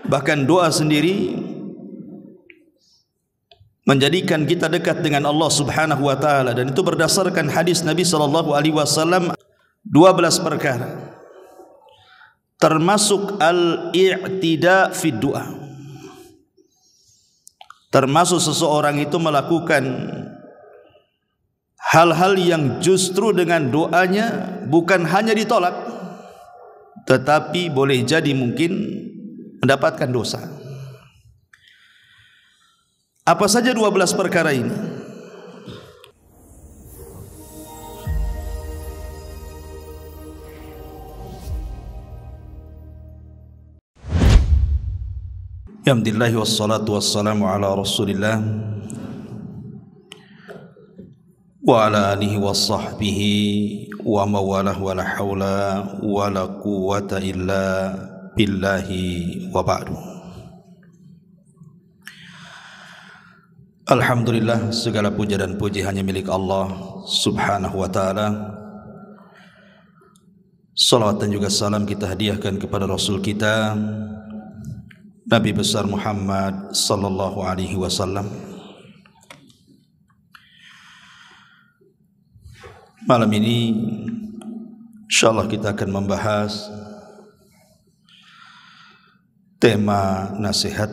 Bahkan doa sendiri menjadikan kita dekat dengan Allah Subhanahu wa taala, dan itu berdasarkan hadis Nabi sallallahu alaihi wasallam 12 perkara. Termasuk al-i'tida fi du'a. Termasuk seseorang itu melakukan hal-hal yang justru dengan doanya bukan hanya ditolak, tetapi boleh jadi mungkin mendapatkan dosa. Apa saja 12 perkara ini? Alhamdulillah wassalatu wassalamu ala Rasulillah wa ala alihi wa sahbihi wa mawalah wa la hawla wa la quwwata illa billahi wa ba'du. Alhamdulillah, segala puja dan puji hanya milik Allah Subhanahu wa ta'ala. Salawat dan juga salam kita hadiahkan kepada Rasul kita Nabi besar Muhammad sallallahu alaihi wasallam. Malam ini insyaallah kita akan membahas tema nasihat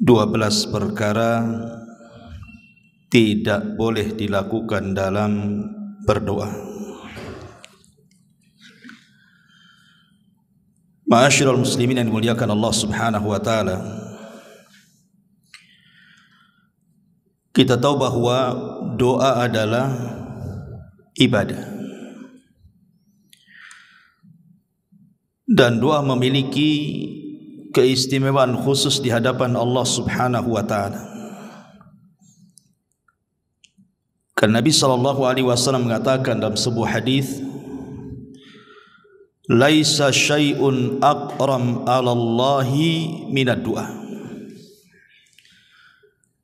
12 perkara tidak boleh dilakukan dalam berdoa. Ma'asyiral muslimin yang dimuliakan Allah Subhanahu wa taala, kita tahu bahwa doa adalah ibadah, dan doa memiliki keistimewaan khusus di hadapan Allah Subhanahu wa taala. Karena Nabi sallallahu alaihi wasallam mengatakan dalam sebuah hadis, laisa syai'un aqram 'ala Allahi minad du'a.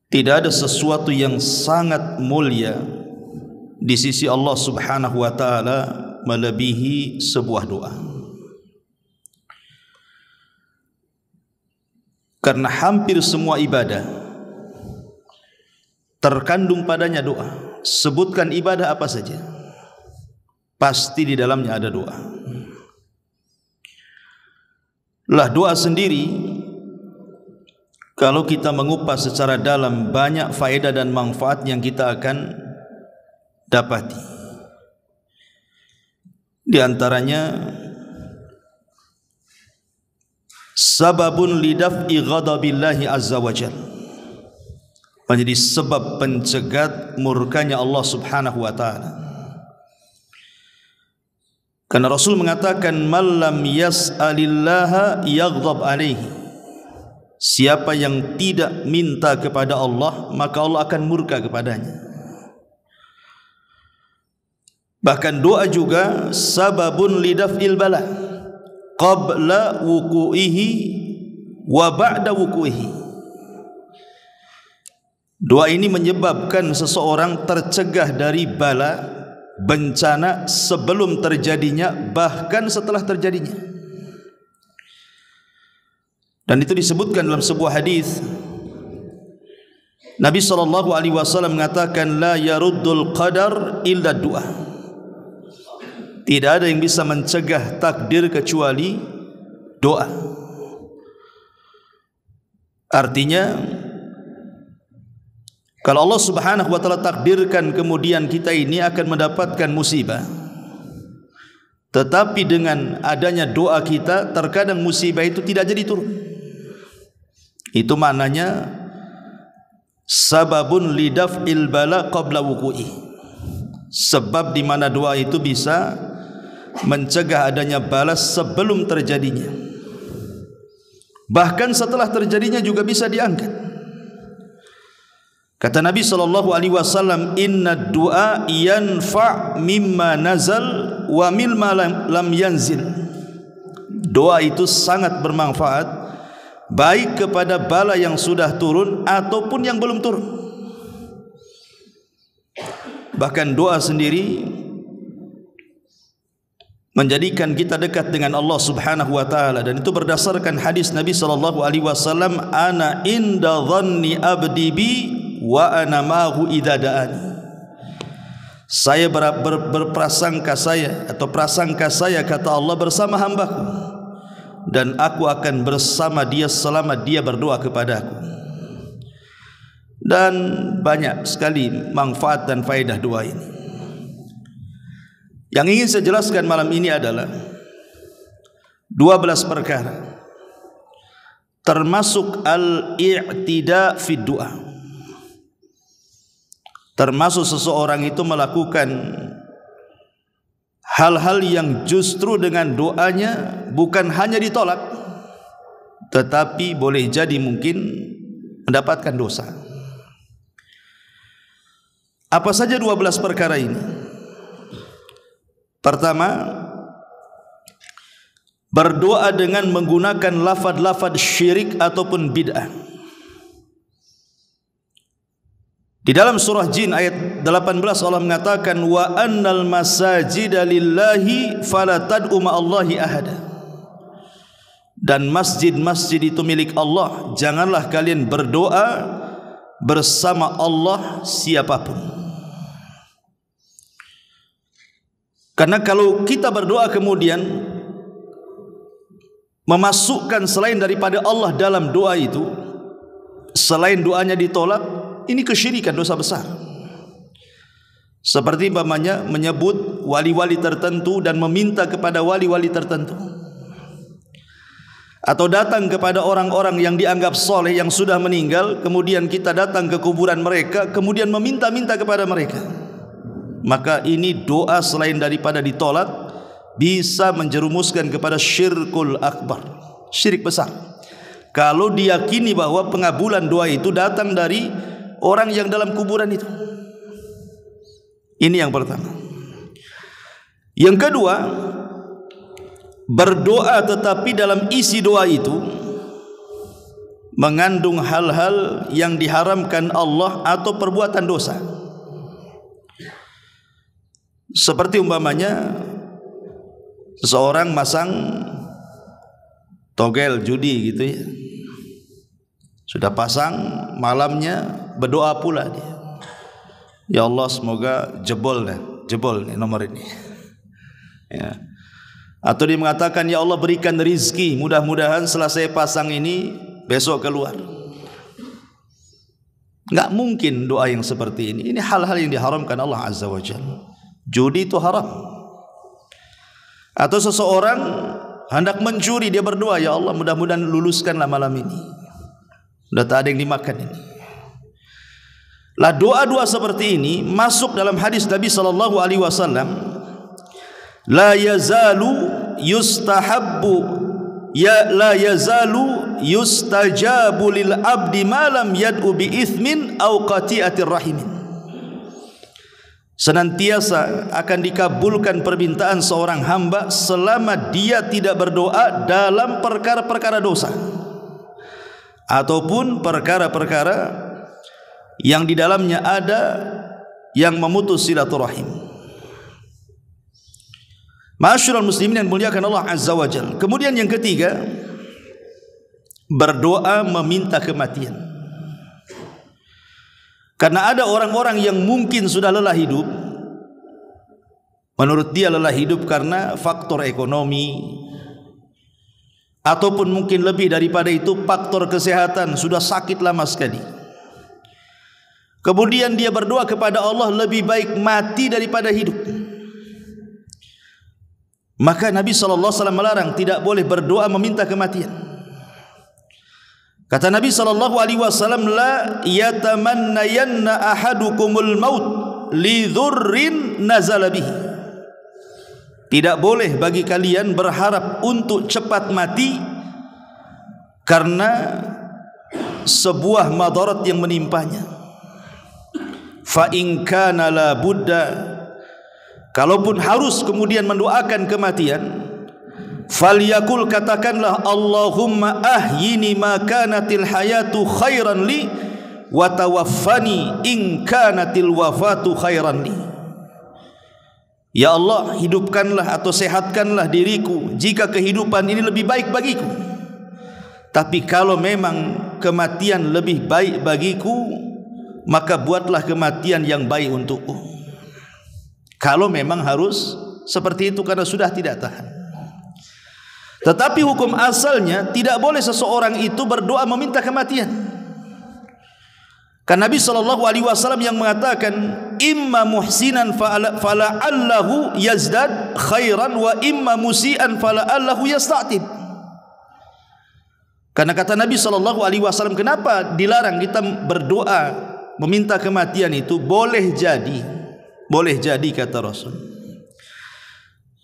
Tidak ada sesuatu yang sangat mulia di sisi Allah Subhanahu wa taala melebihi sebuah doa. Karena hampir semua ibadah terkandung padanya doa. Sebutkan ibadah apa saja, pasti di dalamnya ada doa. Lah doa sendiri, kalau kita mengupas secara dalam, banyak faedah dan manfaat yang kita akan dapati. Di antaranya sababun lidaf'i ghadabillahi azza wa jalla, menjadi sebab pencegat murkanya Allah Subhanahu wa taala. Karena Rasul mengatakan, man lam yas'alillaha yaghdab alaihi. Siapa yang tidak minta kepada Allah, maka Allah akan murka kepadanya. Bahkan doa juga sababun lidaf'il bala qabla wuku'ihi wa ba'da wuku'ihi. Doa ini menyebabkan seseorang tercegah dari bala, bencana, sebelum terjadinya, bahkan setelah terjadinya. Dan itu disebutkan dalam sebuah hadis. Nabi sallallahu alaihi wasallam mengatakan, la yaruddul qadar illa du'a. Tidak ada yang bisa mencegah takdir kecuali doa. Artinya, kalau Allah Subhanahu wa taala takdirkan kemudian kita ini akan mendapatkan musibah, tetapi dengan adanya doa kita, terkadang musibah itu tidak jadi turun. Itu maknanya sababun lidaf'il bala qabla wuku'i. Sebab di mana doa itu bisa mencegah adanya balas sebelum terjadinya. Bahkan setelah terjadinya juga bisa diangkat. Kata Nabi sallallahu alaihi wasallam, inna du'a yanfa' mimma nazal wa mimma lam yanzil. Doa itu sangat bermanfaat, baik kepada bala yang sudah turun ataupun yang belum turun. Bahkan doa sendiri menjadikan kita dekat dengan Allah Subhanahu wa taala, dan itu berdasarkan hadis Nabi sallallahu alaihi wasallam, ana inda dhanni abdi bi wa ana ma'hu idza da'ani. Saya berprasangka saya atau prasangka saya, kata Allah, bersama hambaku, dan aku akan bersama dia selama dia berdoa kepadaku. Dan banyak sekali manfaat dan faedah doa ini. Yang ingin saya jelaskan malam ini adalah 12 perkara, termasuk al-i'tida fi du'a. Termasuk seseorang itu melakukan hal-hal yang justru dengan doanya bukan hanya ditolak, tetapi boleh jadi mungkin mendapatkan dosa. Apa saja 12 perkara ini? Pertama, berdoa dengan menggunakan lafaz-lafaz syirik ataupun bid'ah. Di dalam surah Jin ayat 18 Allah mengatakan, wa annal masajida lillahi fala tad'u ma'allahi ahada. Dan masjid-masjid itu milik Allah, janganlah kalian berdoa bersama Allah siapapun. Karena kalau kita berdoa kemudian memasukkan selain daripada Allah dalam doa itu, selain doanya ditolak, ini kesyirikan, dosa besar. Seperti umpamanya menyebut wali-wali tertentu dan meminta kepada wali-wali tertentu, atau datang kepada orang-orang yang dianggap soleh yang sudah meninggal, kemudian kita datang ke kuburan mereka, kemudian meminta-minta kepada mereka. Maka ini doa selain daripada ditolak, bisa menjerumuskan kepada syirkul akbar, syirik besar. Kalau diyakini bahwa pengabulan doa itu datang dari orang yang dalam kuburan itu. Ini yang pertama. Yang kedua, berdoa tetapi dalam isi doa itu mengandung hal-hal yang diharamkan Allah atau perbuatan dosa. Seperti umpamanya seseorang masang togel judi gitu ya. Sudah pasang, malamnya berdoa pula dia, ya Allah semoga jebol nih nomor ini ya. Atau dia mengatakan, ya Allah berikan rizki, mudah-mudahan setelah saya pasang ini besok keluar. Enggak mungkin doa yang seperti ini. Ini hal-hal yang diharamkan Allah Azza wa Jalla. Judi itu haram. Atau seseorang hendak mencuri, dia berdoa, ya Allah mudah-mudahan luluskanlah malam ini, sudah tak ada yang dimakan ini. Lah doa-doa seperti ini masuk dalam hadis Nabi sallallahu alaihi wasallam, la yazalu yustahabbu ya la yazalu yustajabu lil abdi ma lam yad'u bi ithmin aw qati'atir rahimin. Senantiasa akan dikabulkan permintaan seorang hamba selama dia tidak berdoa dalam perkara-perkara dosa ataupun perkara-perkara yang di dalamnya ada yang memutus silaturahim. Ma'asyiral muslimin yang muliakan Allah Azza wa Jalla. Kemudian yang ketiga, berdoa meminta kematian. Karena ada orang-orang yang mungkin sudah lelah hidup. Menurut dia lelah hidup karena faktor ekonomi, ataupun mungkin lebih daripada itu faktor kesehatan, sudah sakit lama sekali. Kemudian dia berdoa kepada Allah, lebih baik mati daripada hidup. Maka Nabi SAW melarang, tidak boleh berdoa meminta kematian. Kata Nabi SAW, la yatamannayanna ahadukumul maut li dhurrin nazala bihi. Tidak boleh bagi kalian berharap untuk cepat mati karena sebuah madarat yang menimpanya. Fa in kana la budda, kalaupun harus kemudian mendoakan kematian, falyakul, katakanlah, Allahumma ahyini ma kanatil hayatu khairan li wa tawaffani in kanatil wafatu khairan li. Ya Allah, hidupkanlah atau sehatkanlah diriku jika kehidupan ini lebih baik bagiku. Tapi kalau memang kematian lebih baik bagiku, maka buatlah kematian yang baik untukku. Kalau memang harus seperti itu karena sudah tidak tahan. Tetapi hukum asalnya tidak boleh seseorang itu berdoa meminta kematian. Kan Nabi SAW yang mengatakan, imma muhsinan fala'allahu yazdad khairan wa imma musian fala'allahu yasta'tib. Karena kata Nabi SAW, kenapa dilarang kita berdoa meminta kematian itu? Boleh jadi kata Rasul,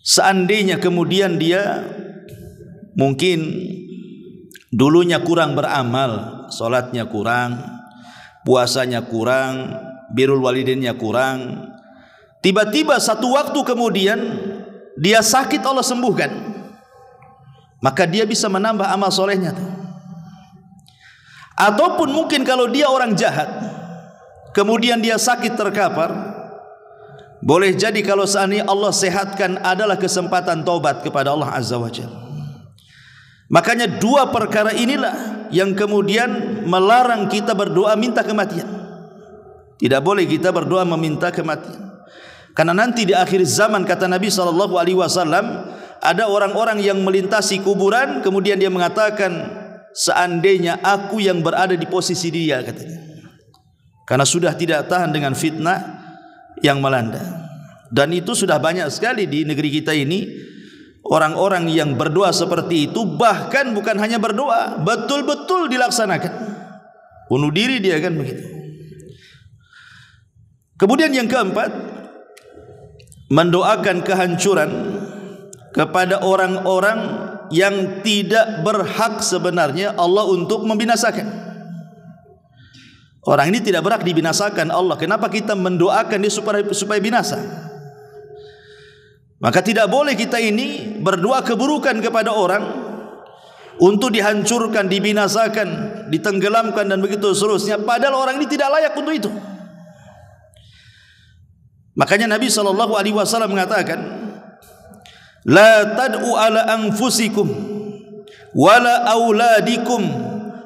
seandainya kemudian dia mungkin dulunya kurang beramal, solatnya kurang, puasanya kurang, birrul walidainnya kurang, tiba-tiba satu waktu kemudian dia sakit, Allah sembuhkan, maka dia bisa menambah amal solehnya tuh. Ataupun mungkin kalau dia orang jahat, kemudian dia sakit terkapar, boleh jadi kalau seandainya Allah sehatkan adalah kesempatan taubat kepada Allah Azza wa Jalla. Makanya dua perkara inilah yang kemudian melarang kita berdoa minta kematian. Tidak boleh kita berdoa meminta kematian. Karena nanti di akhir zaman kata Nabi SAW, ada orang-orang yang melintasi kuburan, kemudian dia mengatakan, seandainya aku yang berada di posisi dia, katanya. Karena sudah tidak tahan dengan fitnah yang melanda. Dan itu sudah banyak sekali di negeri kita ini, orang-orang yang berdoa seperti itu, bahkan bukan hanya berdoa, betul-betul dilaksanakan. Bunuh diri dia kan begitu. Kemudian yang keempat, mendoakan kehancuran kepada orang-orang yang tidak berhak sebenarnya Allah untuk membinasakan. Orang ini tidak berhak dibinasakan Allah. Kenapa kita mendoakan dia supaya binasa? Maka tidak boleh kita ini berdoa keburukan kepada orang untuk dihancurkan, dibinasakan, ditenggelamkan dan begitu seterusnya, padahal orang ini tidak layak untuk itu. Makanya Nabi SAW mengatakan, la tad'u ala anfusikum wala auladikum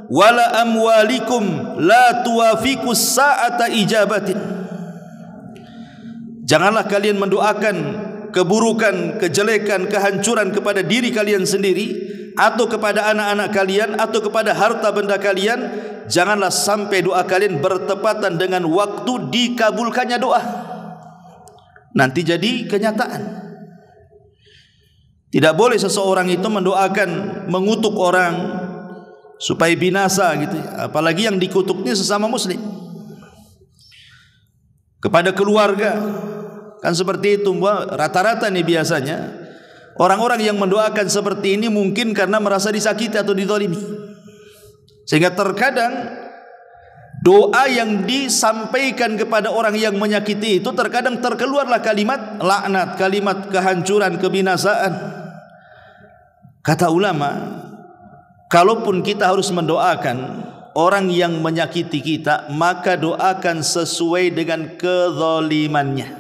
wala amwalikum la tuwafiqus sa'ata ijabatin. Janganlah kalian mendoakan keburukan, kejelekan, kehancuran kepada diri kalian sendiri, atau kepada anak-anak kalian, atau kepada harta benda kalian. Janganlah sampai doa kalian bertepatan dengan waktu dikabulkannya doa, nanti jadi kenyataan. Tidak boleh seseorang itu mendoakan, mengutuk orang supaya binasa gitu, apalagi yang dikutuknya sesama muslim. Kepada keluarga kan seperti itu. Rata-rata nih biasanya orang-orang yang mendoakan seperti ini mungkin karena merasa disakiti atau dizalimi, sehingga terkadang doa yang disampaikan kepada orang yang menyakiti itu terkadang terkeluarlah kalimat laknat, kalimat kehancuran, kebinasaan. Kata ulama, kalaupun kita harus mendoakan orang yang menyakiti kita, maka doakan sesuai dengan kezalimannya.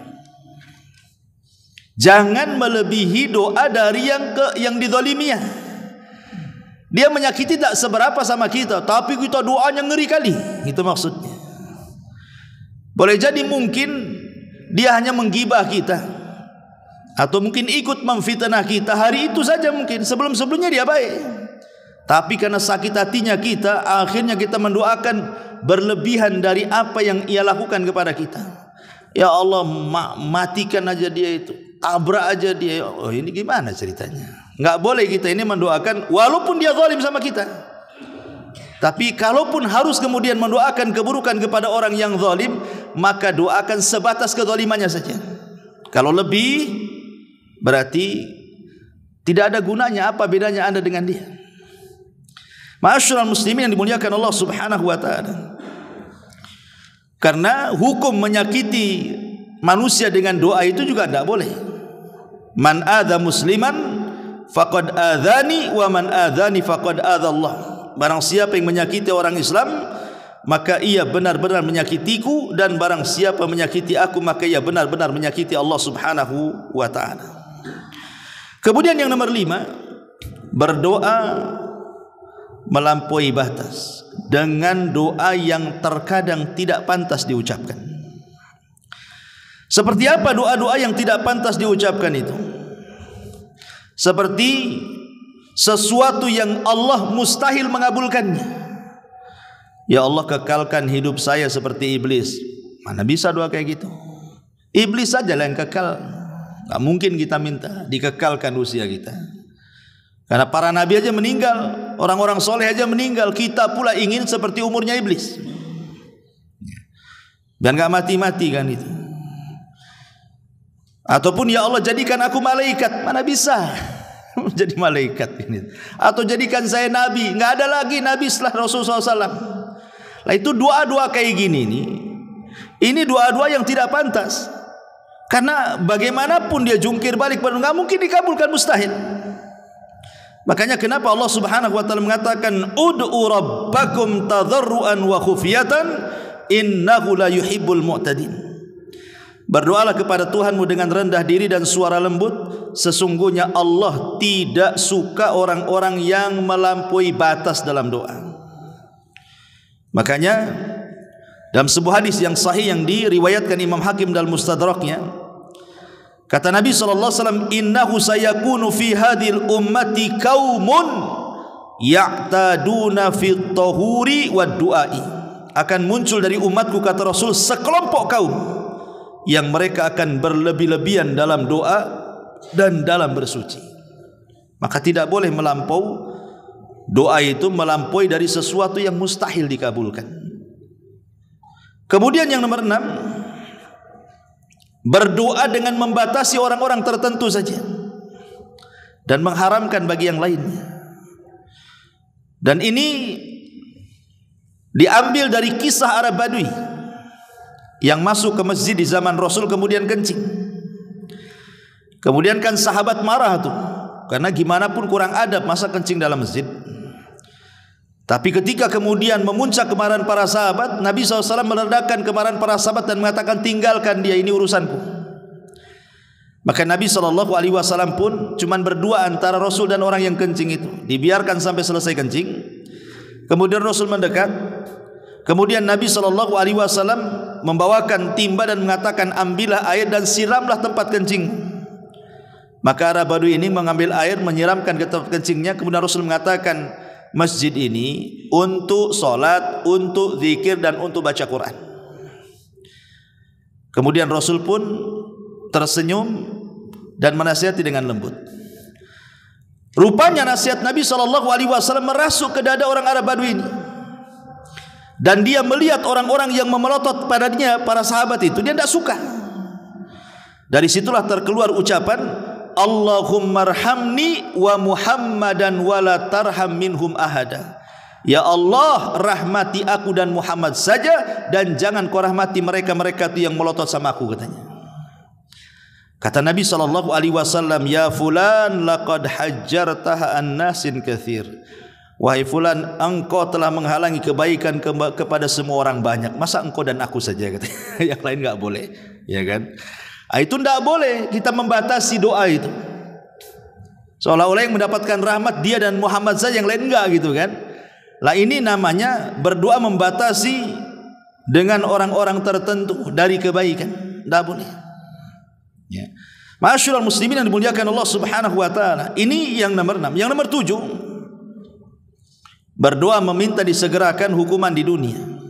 Jangan melebihi doa dari yang dizaliminya. Dia menyakiti tak seberapa sama kita, tapi kita doanya ngeri kali. Itu maksudnya. Boleh jadi mungkin dia hanya menggibah kita, atau mungkin ikut memfitnah kita hari itu saja mungkin. Sebelum-sebelumnya dia baik, tapi karena sakit hatinya kita, akhirnya kita mendoakan berlebihan dari apa yang ia lakukan kepada kita. Ya Allah, matikan aja dia itu, tabrak aja dia. Oh, ini gimana ceritanya? Enggak boleh kita ini mendoakan walaupun dia zalim sama kita. Tapi kalaupun harus kemudian mendoakan keburukan kepada orang yang zalim, maka doakan sebatas kezalimannya saja. Kalau lebih, berarti tidak ada gunanya. Apa bedanya Anda dengan dia? Ma'asyiral muslimin yang dimuliakan Allah Subhanahu wa taala. Karena hukum menyakiti manusia dengan doa itu juga tidak boleh. Man adza musliman faqad adzani wa man adzani faqad adza Allah. Barang siapa yang menyakiti orang Islam, maka ia benar-benar menyakitiku, dan barang siapa menyakiti aku maka ia benar-benar menyakiti Allah Subhanahu wa taala. Kemudian yang nomor 5, berdoa melampaui batas dengan doa yang terkadang tidak pantas diucapkan. Seperti apa doa-doa yang tidak pantas diucapkan itu? Seperti sesuatu yang Allah mustahil mengabulkannya. Ya Allah, kekalkan hidup saya seperti iblis. Mana bisa doa kayak gitu? Iblis saja yang kekal. Tak mungkin kita minta dikekalkan usia kita. Karena para nabi aja meninggal, orang-orang soleh aja meninggal. Kita pula ingin seperti umurnya iblis. Dan gak mati-mati kan itu. Ataupun ya Allah jadikan aku malaikat. Mana bisa jadi malaikat ini. Atau jadikan saya nabi. Gak ada lagi nabi setelah Rasulullah SAW. Lah itu doa-doa kayak gini nih. Ini doa-doa yang tidak pantas. Karena bagaimanapun dia jungkir balik, nggak mungkin dikabulkan, mustahil. Makanya kenapa Allah Subhanahu wa taala mengatakan ud'u rabbakum tadarruan wa khufyatan innahu la yuhibbul mu'tadin. Berdoalah kepada Tuhanmu dengan rendah diri dan suara lembut, sesungguhnya Allah tidak suka orang-orang yang melampaui batas dalam doa. Makanya dalam sebuah hadis yang sahih yang diriwayatkan Imam Hakim dalam Mustadraknya, kata Nabi SAW, innahu sayakunu fi hadhil ummati qaumun ya'taduna fit tahuri wad du'ai. Akan muncul dari umatku, kata Rasul, sekelompok kaum yang mereka akan berlebih-lebihan dalam doa dan dalam bersuci. Maka tidak boleh melampau. Doa itu melampaui dari sesuatu yang mustahil dikabulkan. Kemudian yang nomor 6, berdoa dengan membatasi orang-orang tertentu saja dan mengharamkan bagi yang lainnya. Dan ini diambil dari kisah Arab Badui yang masuk ke masjid di zaman Rasul kemudian kencing. Kemudian kan sahabat marah tuh, karena gimana pun kurang adab masa kencing dalam masjid. Tapi ketika kemudian memuncak kemarahan para sahabat, Nabi SAW meredakan kemarahan para sahabat dan mengatakan, tinggalkan dia, ini urusanku. Maka Nabi SAW pun cuman berdua antara Rasul dan orang yang kencing itu, dibiarkan sampai selesai kencing. Kemudian Rasul mendekat. Kemudian Nabi SAW membawakan timba dan mengatakan, ambillah air dan siramlah tempat kencing. Maka Arab Badui ini mengambil air, menyiramkan ke tempat kencingnya. Kemudian Rasul mengatakan, masjid ini untuk solat, untuk zikir dan untuk baca Quran. Kemudian Rasul pun tersenyum dan menasihati dengan lembut. Rupanya nasihat Nabi SAW merasuk ke dada orang Arab Badui ini. Dan dia melihat orang-orang yang memelotot padanya, para sahabat itu, dia tidak suka. Dari situlah terkeluar ucapan, Allahumma arhamni wa Muhammadan wa la tarham minhum ahada. Ya Allah, rahmati aku dan Muhammad saja, dan jangan kau rahmati mereka-mereka itu yang melotot sama aku, katanya. Kata Nabi SAW, ya fulan laqad hajjartaha an-nasin katsir. Wahai fulan, engkau telah menghalangi kebaikan kepada semua orang banyak. Masa engkau dan aku saja, katanya. Yang lain enggak boleh, ya kan? Itu tidak boleh kita membatasi doa itu. Seolah-olah yang mendapatkan rahmat dia dan Muhammad saja, yang lain enggak, gitu kan. Lah ini namanya berdoa membatasi dengan orang-orang tertentu dari kebaikan. Tidak boleh. Ya. Ma'asyiral muslimin yang dimuliakan Allah Subhanahu wa taala. Ini yang nomor 6. Yang nomor 7, berdoa meminta disegerakan hukuman di dunia.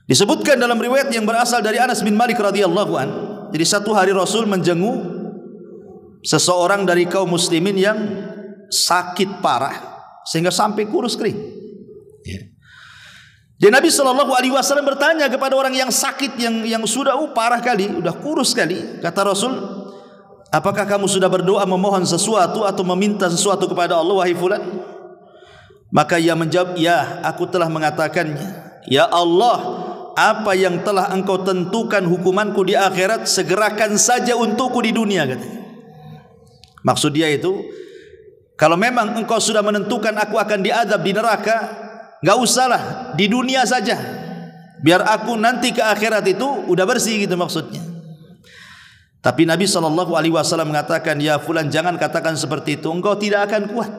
Disebutkan dalam riwayat yang berasal dari Anas bin Malik radhiyallahu an. Jadi satu hari Rasul menjenguk seseorang dari kaum muslimin yang sakit parah sehingga sampai kurus kering. Ya. Jadi Nabi SAW bertanya kepada orang yang sakit, yang sudah parah kali, sudah kurus kali. Kata Rasul, apakah kamu sudah berdoa memohon sesuatu atau meminta sesuatu kepada Allah, wahai fulan? Maka ia menjawab, ya, aku telah mengatakannya. Ya Allah, apa yang telah engkau tentukan hukumanku di akhirat, segerakan saja untukku di dunia, katanya. Maksud dia itu, kalau memang engkau sudah menentukan aku akan diazab di neraka, enggak usahlah, di dunia saja. Biar aku nanti ke akhirat itu udah bersih gitu maksudnya. Tapi Nabi SAW mengatakan, ya fulan, jangan katakan seperti itu, engkau tidak akan kuat.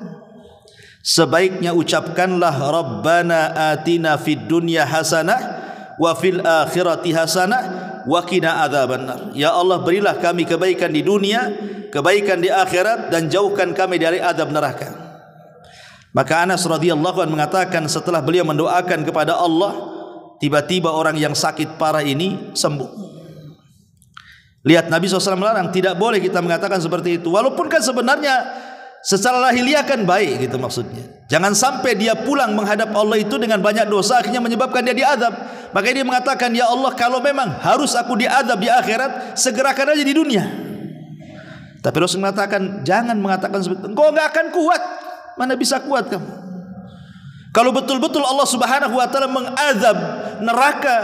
Sebaiknya ucapkanlah, Rabbana atina fid dunya hasanah wa fil akhirati hasanah wa qina adzabannar. Ya Allah, berilah kami kebaikan di dunia, kebaikan di akhirat, dan jauhkan kami dari azab neraka. Maka Anas radhiyallahu anhu mengatakan, setelah beliau mendoakan kepada Allah, tiba-tiba orang yang sakit parah ini sembuh. Lihat, Nabi SAW melarang, tidak boleh kita mengatakan seperti itu. Walaupun kan sebenarnya secara lahiriah kan baik gitu maksudnya. Jangan sampai dia pulang menghadap Allah itu dengan banyak dosa, akhirnya menyebabkan dia diazab. Makanya dia mengatakan, ya Allah, kalau memang harus aku diazab di akhirat, segerakan aja di dunia. Tapi Rasul mengatakan, jangan mengatakan seperti itu, engkau enggak akan kuat. Mana bisa kuat kamu? Kalau betul-betul Allah Subhanahu wa taala mengazab neraka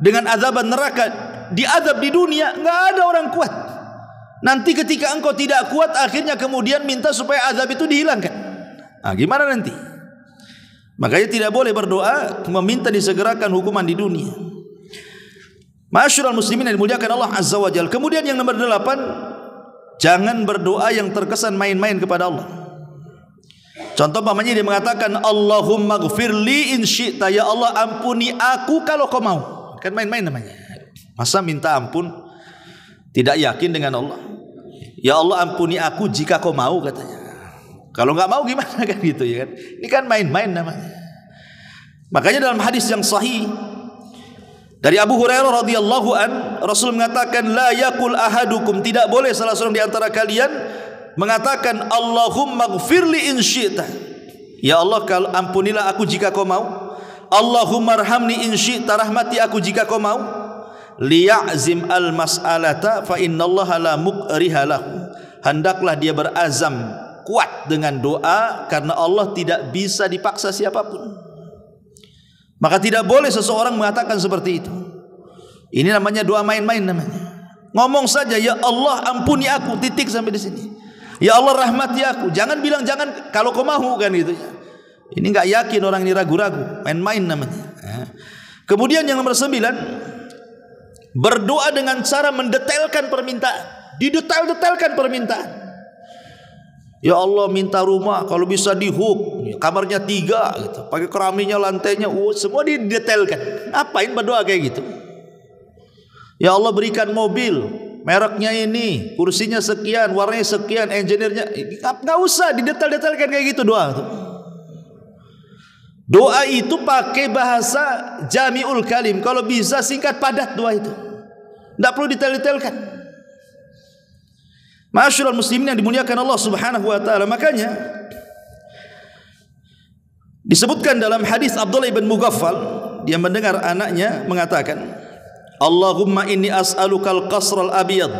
dengan azaban neraka, diazab di dunia, enggak ada orang kuat. Nanti ketika engkau tidak kuat, akhirnya kemudian minta supaya azab itu dihilangkan. Gimana nanti? Makanya tidak boleh berdoa meminta disegerakan hukuman di dunia. Ma'asyiral muslimin yang dimuliakan Allah Azza wa Jalla. Kemudian yang nomor 8, jangan berdoa yang terkesan main-main kepada Allah. Contoh umpamanya dia mengatakan, Allahumma ghfirli in syi'ta, ya Allah ampuni aku kalau kau mau. Kan main-main namanya. Masa minta ampun tidak yakin dengan Allah? Ya Allah ampuni aku jika kau mau katanya. Kalau enggak mau gimana kan gitu ya kan? Ini kan main-main namanya. Makanya dalam hadis yang sahih dari Abu Hurairah radhiyallahu an, Rasul mengatakan, la yaqul ahadukum, tidak boleh salah seorang di antara kalian mengatakan Allahumma ghfirli in syi'ta, ya Allah kalau ampunilah aku jika kau mau. Allahumma arhamni in syi'ta, rahmati aku jika kau mau. Liya'zim al-mas'alata fa innallaha la mukriha lahu, hendaklah dia berazam kuat dengan doa, karena Allah tidak bisa dipaksa siapapun. Maka tidak boleh seseorang mengatakan seperti itu. Ini namanya doa main-main namanya. Ngomong saja, ya Allah ampuni aku, titik sampai di sini. Ya Allah rahmati aku. Jangan bilang jangan kalau kau mau kan gitu. Ini enggak yakin orang ini, ragu-ragu, main-main namanya. Kemudian yang nomor 9, berdoa dengan cara mendetailkan permintaan. Didetail-detailkan permintaan. Ya Allah minta rumah, kalau bisa di hook, kamarnya 3 gitu, pakai keramiknya, lantainya, semua didetailkan. Ngapain berdoa kayak gitu? Ya Allah berikan mobil, mereknya ini, kursinya sekian, warnanya sekian, engineer-nya. Enggak usah didetail-detailkan kayak gitu doa tuh. Doa itu pakai bahasa jami'ul kalim. Kalau bisa singkat padat doa itu. Tidak perlu detail-detailkan. Ma'asyiral muslimin yang dimuliakan Allah Subhanahu wa taala. Makanya disebutkan dalam hadis Abdullah bin Mughaffal, dia mendengar anaknya mengatakan, Allahumma inni as'alukal qasral abyad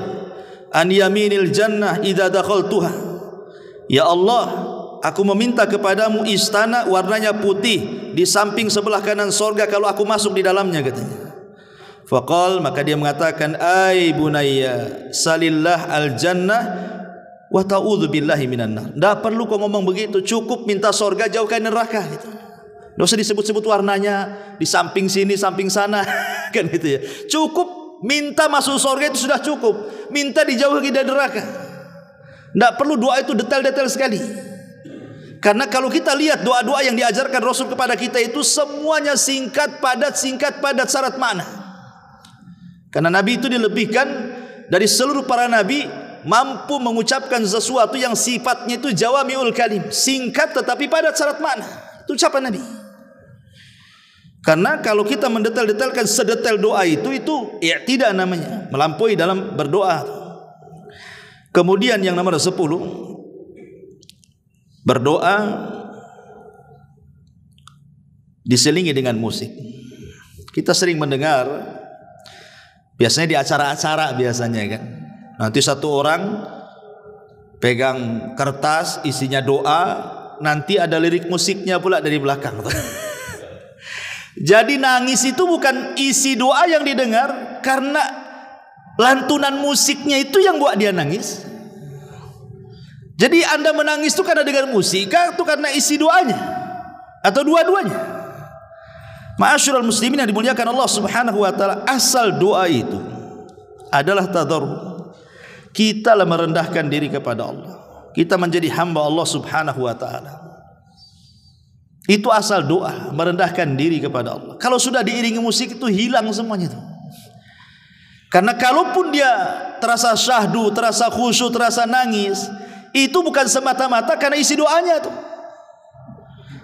an yaminil jannah idza dakhaltuha. Ya Allah, aku meminta kepadamu istana warnanya putih di samping sebelah kanan surga kalau aku masuk di dalamnya katanya. Faqal, maka dia mengatakan, ai bunayya salillah al jannah wa ta'udzu billahi minan nar. Enggak perlu kau ngomong begitu, cukup minta surga, jauhkan neraka gitu. Enggak usah disebut-sebut warnanya di samping sini, samping sana kan gitu ya. Cukup minta masuk surga itu sudah cukup. Minta dijauhi dari neraka. Enggak perlu doa itu detail-detail sekali. Karena kalau kita lihat doa-doa yang diajarkan Rasul kepada kita itu semuanya singkat padat, syarat makna. Karena Nabi itu dilebihkan dari seluruh para Nabi, mampu mengucapkan sesuatu yang sifatnya itu jawami'ul kalim, singkat tetapi padat syarat makna. Itu ucapan Nabi. Karena kalau kita mendetail-detailkan sedetail doa itu tidak namanya, melampaui dalam berdoa. Kemudian yang nomor 10, berdoa diselingi dengan musik. Kita sering mendengar, biasanya di acara-acara biasanya kan, nanti satu orang pegang kertas isinya doa, nanti ada lirik musiknya pula dari belakang. Jadi nangis itu bukan isi doa yang didengar, karena lantunan musiknya itu yang buat dia nangis. Jadi Anda menangis itu karena dengar musik, atau karena isi doanya? atau dua-duanya. Ma'asyiral muslimin yang dimuliakan Allah Subhanahu wa taala, asal doa itu adalah tadarrur. Kita merendahkan diri kepada Allah. Kita menjadi hamba Allah Subhanahu wa taala. Itu asal doa, merendahkan diri kepada Allah. Kalau sudah diiringi musik itu hilang semuanya itu. Karena kalaupun dia terasa syahdu, terasa khusyuk, terasa nangis, itu bukan semata-mata karena isi doanya tuh.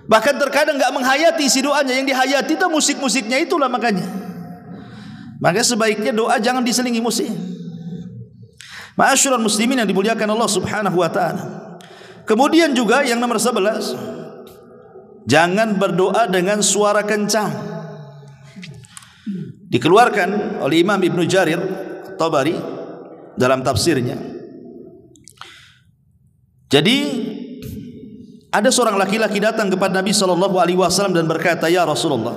Bahkan terkadang enggak menghayati isi doanya, yang dihayati itu musik-musiknya itulah makanya. Maka sebaiknya doa jangan diselingi musik. Ma'asyiral muslimin yang dimuliakan Allah Subhanahu wa taala. Kemudian juga yang nomor 11, jangan berdoa dengan suara kencang. Dikeluarkan oleh Imam Ibnu Jarir Tabari dalam tafsirnya. Jadi ada seorang laki-laki datang kepada Nabi sallallahu alaihi wasallam dan berkata, "Ya Rasulullah,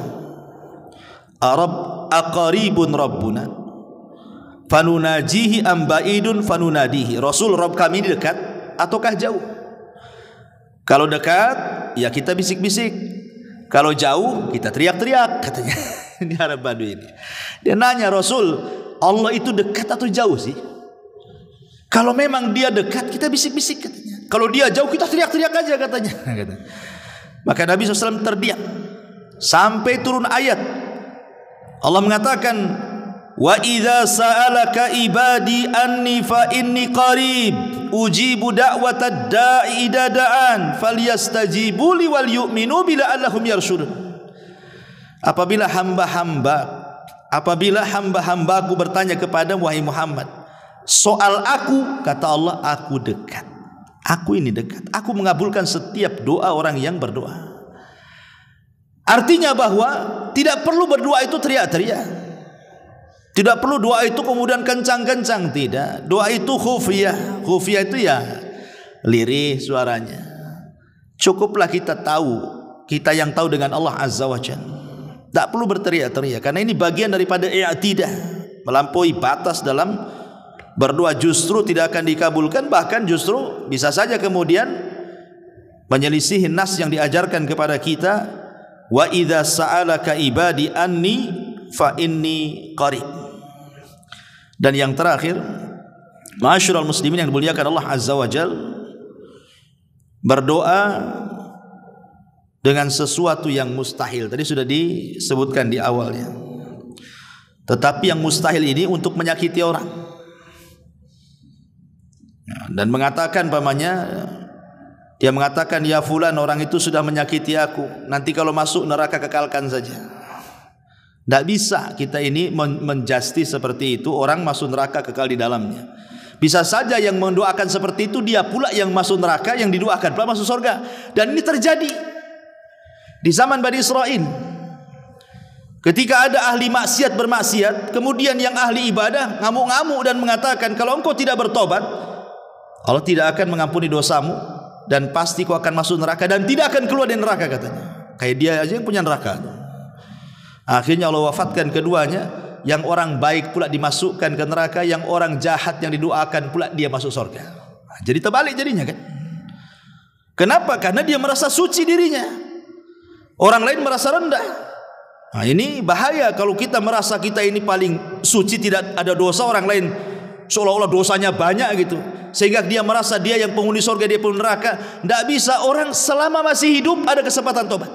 aqaribun rabbuna fanunajihi am ba'idun fanunadihi." Rasul, Rabb kami ini dekat ataukah jauh? Kalau dekat ya kita bisik-bisik, kalau jauh kita teriak-teriak, katanya. Ini Arab Badui ini. Dia nanya, Rasul, Allah itu dekat atau jauh sih? Kalau memang dia dekat kita bisik-bisik, katanya. Kalau dia jauh kita teriak-teriak aja, katanya. Maka Nabi SAW terdiam sampai turun ayat. Allah mengatakan, wa idza sa'alaka ibadi anni fa inni qarib ujibu da'watad da'i idza da'an falyastajibu li wal yu'minu bila allahum yarshudun. Apabila hamba-hambaku bertanya kepada wahai Muhammad soal aku, kata Allah, aku dekat. Aku ini dekat. Aku mengabulkan setiap doa orang yang berdoa. Artinya bahwa tidak perlu berdoa itu teriak-teriak. Tidak perlu doa itu kemudian kencang-kencang, tidak. Doa itu khufiyah. Khufiyah itu ya lirih suaranya. Cukuplah kita tahu, kita yang tahu dengan Allah Azza wa Jalla. Tak perlu berteriak-teriak karena ini bagian daripada i'tidah. Melampaui batas dalam berdoa justru tidak akan dikabulkan, bahkan justru bisa saja kemudian menyelisihi nas yang diajarkan kepada kita, wa idza sa'alaka ibadi anni fa inni qarib. Dan yang terakhir, ma'asyiral muslimin yang dimuliakan Allah Azza wa Jalla, berdoa dengan sesuatu yang mustahil. Tadi sudah disebutkan di awalnya. Tetapi yang mustahil ini untuk menyakiti orang. Dan mengatakan pamannya, dia mengatakan, ya fulan, orang itu sudah menyakiti aku, nanti kalau masuk neraka kekalkan saja. Tidak bisa kita ini menjustis seperti itu, orang masuk neraka kekal di dalamnya. Bisa saja yang mendoakan seperti itu dia pula yang masuk neraka, yang didoakan pula masuk surga. Dan ini terjadi di zaman Bani Israel. Ketika ada ahli maksiat bermaksiat, kemudian yang ahli ibadah ngamuk-ngamuk dan mengatakan, kalau engkau tidak bertobat, Allah tidak akan mengampuni dosamu dan pasti kau akan masuk neraka dan tidak akan keluar dari neraka, katanya. Kayak dia aja yang punya neraka. Akhirnya Allah wafatkan keduanya. Yang orang baik pula dimasukkan ke neraka, yang orang jahat yang didoakan pula dia masuk surga. Jadi terbalik jadinya kan. Kenapa? Karena dia merasa suci dirinya, orang lain merasa rendah. Nah, ini bahaya kalau kita merasa kita ini paling suci, tidak ada dosa, orang lain seolah-olah dosanya banyak gitu, sehingga dia merasa dia yang penghuni surga, dia penghuni neraka. Tidak bisa. Orang selama masih hidup ada kesempatan tobat.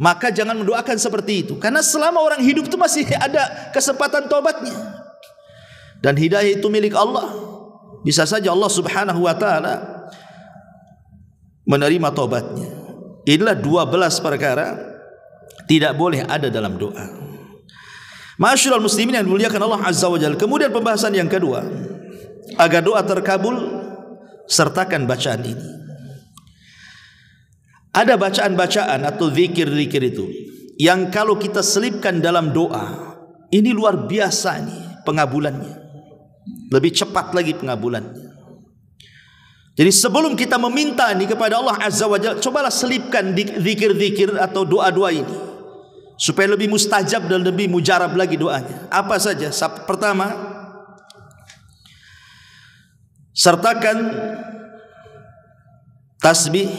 Maka jangan mendoakan seperti itu, karena selama orang hidup itu masih ada kesempatan tobatnya. Dan hidayah itu milik Allah. Bisa saja Allah Subhanahu wa taala menerima tobatnya. Inilah 12 perkara tidak boleh ada dalam doa. Ma'asyiral muslimin yang dimuliakan Allah Azza wa Jalla. Kemudian pembahasan yang kedua, agar doa terkabul, sertakan bacaan ini. Ada bacaan-bacaan atau zikir-zikir itu yang kalau kita selipkan dalam doa, ini luar biasa nih pengabulannya. Lebih cepat lagi pengabulannya. Jadi sebelum kita meminta nih kepada Allah Azza wa Jalla, cobalah selipkan zikir-zikir atau doa-doa ini supaya lebih mustajab dan lebih mujarab lagi doanya. Apa saja? Pertama, sertakan tasbih.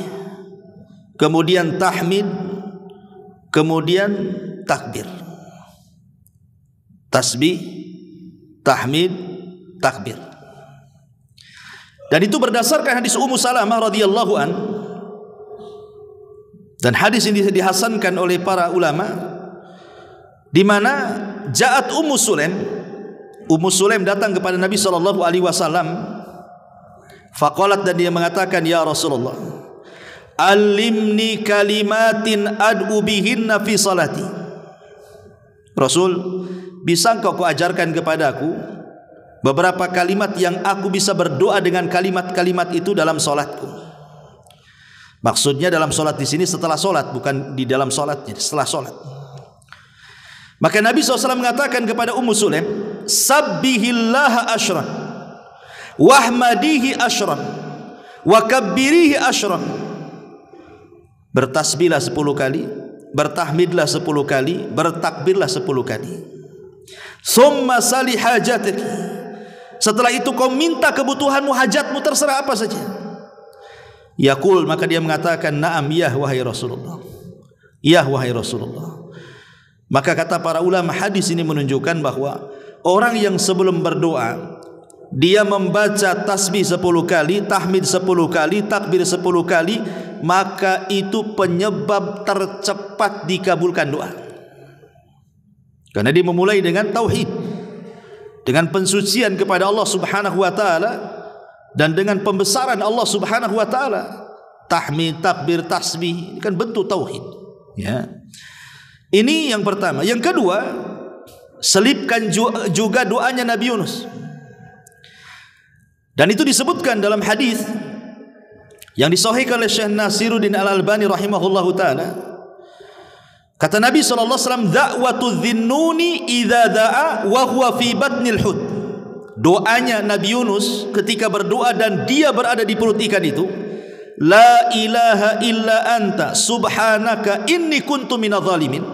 kemudian tahmid, kemudian takbir. Tasbih, tahmid, takbir. Dan itu berdasarkan hadis Ummu Salamah radhiyallahu an. Dan hadis ini dihasankan oleh para ulama, di mana ja'at Ummu Sulaim datang kepada Nabi sallallahu alaihi wasallam. Faqalat, dan dia mengatakan, ya Rasulullah, alimni kalimatin ad'u bihinna fi salati. Rasul, bisa engkau ajarkan kepadaku beberapa kalimat yang aku bisa berdoa dengan kalimat-kalimat itu dalam solatku. Maksudnya dalam solat di sini setelah solat, bukan di dalam solatnya, setelah solat. Maka Nabi SAW mengatakan kepada Ummu Sulaim, sabbihillaha asyran, wahmadihi asyran, wakabbirihi asyran. Bertasbihlah 10 kali, bertahmidlah 10 kali, bertakbirlah 10 kali. Summa sali hajatik. Setelah itu kau minta kebutuhanmu, hajatmu, terserah apa saja. Yaqul, maka dia mengatakan, na'am, ya wahai Rasulullah, ya wahai Rasulullah. Maka kata para ulama, hadis ini menunjukkan bahwa orang yang sebelum berdoa dia membaca tasbih 10 kali, tahmid 10 kali, takbir 10 kali, maka itu penyebab tercepat dikabulkan doa. Karena dia memulai dengan tauhid, dengan pensucian kepada Allah Subhanahu wa taala, dan dengan pembesaran Allah Subhanahu wa taala. Tahmid, takbir, tasbih, ini kan bentuk tauhid, ya. Ini yang pertama. Yang kedua, selipkan juga doanya Nabi Yunus. Dan itu disebutkan dalam hadis yang disahihkan oleh Syekh Nasiruddin Al-Albani rahimahullahu taala. Kata Nabi SAW, da'watu dhinnuni idza da'a wa huwa fi batnil hut. Doanya Nabi Yunus ketika berdoa dan dia berada di perut ikan itu, la ilaha illa anta subhanaka inni kuntu minadh dhalimin.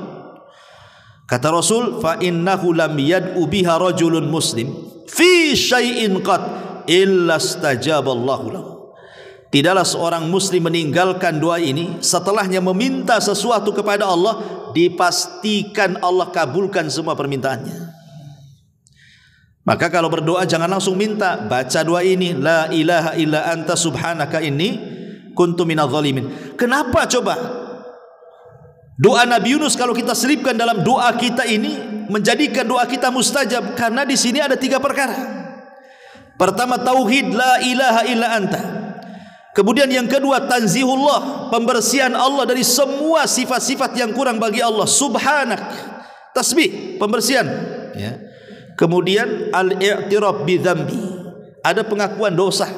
Kata Rasul, fa innahu lam yad'u biha rajulun muslim fi syai'in qad illa stajaballahu lahu. Tidaklah seorang muslim meninggalkan doa ini setelahnya meminta sesuatu kepada Allah, dipastikan Allah kabulkan semua permintaannya. Maka kalau berdoa jangan langsung minta, baca doa ini, la ilaha illa anta subhanaka inni kuntu minadh dhalimin. Kenapa coba doa Nabi Yunus kalau kita selipkan dalam doa kita ini menjadikan doa kita mustajab? Karena di sini ada 3 perkara. Pertama, tauhid, la ilaha illa anta. Kemudian yang kedua, tanzihullah, pembersihan Allah dari semua sifat-sifat yang kurang bagi Allah. Subhanak, tasbih, pembersihan, ya. Kemudian al-i'tiraf bi dzambi, ada pengakuan dosa.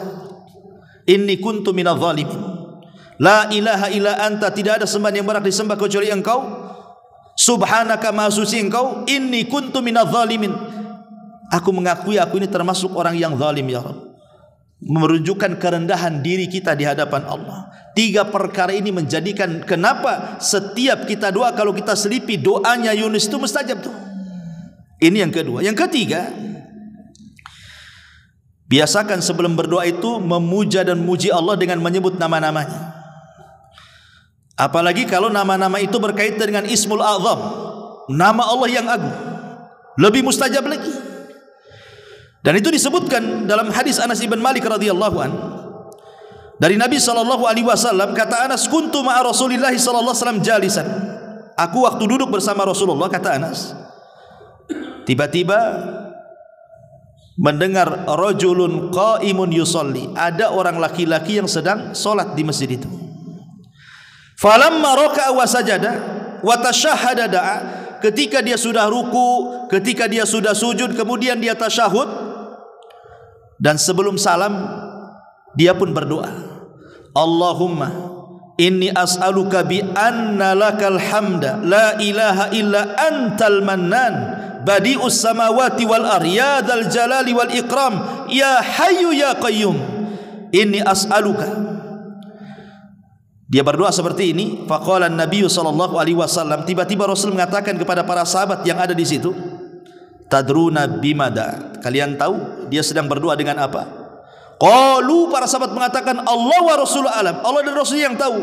Inni kuntu minadh dhalimin. La ilaha illa anta, tidak ada sembahan yang berhak disembah kecuali Engkau. Subhanaka, maha suci Engkau. Inni kuntu minadh dhalimin, aku mengakui aku ini termasuk orang yang zalim, ya Rabb. Merujukan kerendahan diri kita di hadapan Allah. 3 perkara ini menjadikan kenapa setiap kita doa, kalau kita selipi doanya Yunus itu mustajab tuh. Ini yang kedua. Yang ketiga, biasakan sebelum berdoa itu memuja dan memuji Allah dengan menyebut nama-namanya. Apalagi kalau nama-nama itu berkaitan dengan Ismul A'zam, nama Allah yang agung, lebih mustajab lagi. Dan itu disebutkan dalam hadis Anas ibn Malik radhiyallahu an dari Nabi sallallahu alaihi wasallam. Kata Anas, kuntu ma'a Rasulillah sallallahu alaihi wasallam jalisan. Aku waktu duduk bersama Rasulullah, kata Anas, tiba-tiba mendengar rajulun qaimun yusalli, ada orang laki-laki yang sedang salat di masjid itu. Falamma raka'a wa sajada wa tashahhada da'a, ketika dia sudah ruku, ketika dia sudah sujud, kemudian dia tasyahud, dan sebelum salam dia pun berdoa, Allahumma inni as'aluka bi anna lakal hamda la ilaha illa antal mannan badi'us samawati wal ardi ya dzal jalali wal ikram ya hayyu ya qayyum inni as'aluka. Dia berdoa seperti ini. Faqala an-nabiy sallallahu alaihi wasallam, tiba-tiba Rasul mengatakan kepada para sahabat yang ada di situ, tadruna bimada, kalian tahu dia sedang berdoa dengan apa? Qalu, para sahabat mengatakan, Allah wa Rasul alam, Allah dan Rasul yang tahu.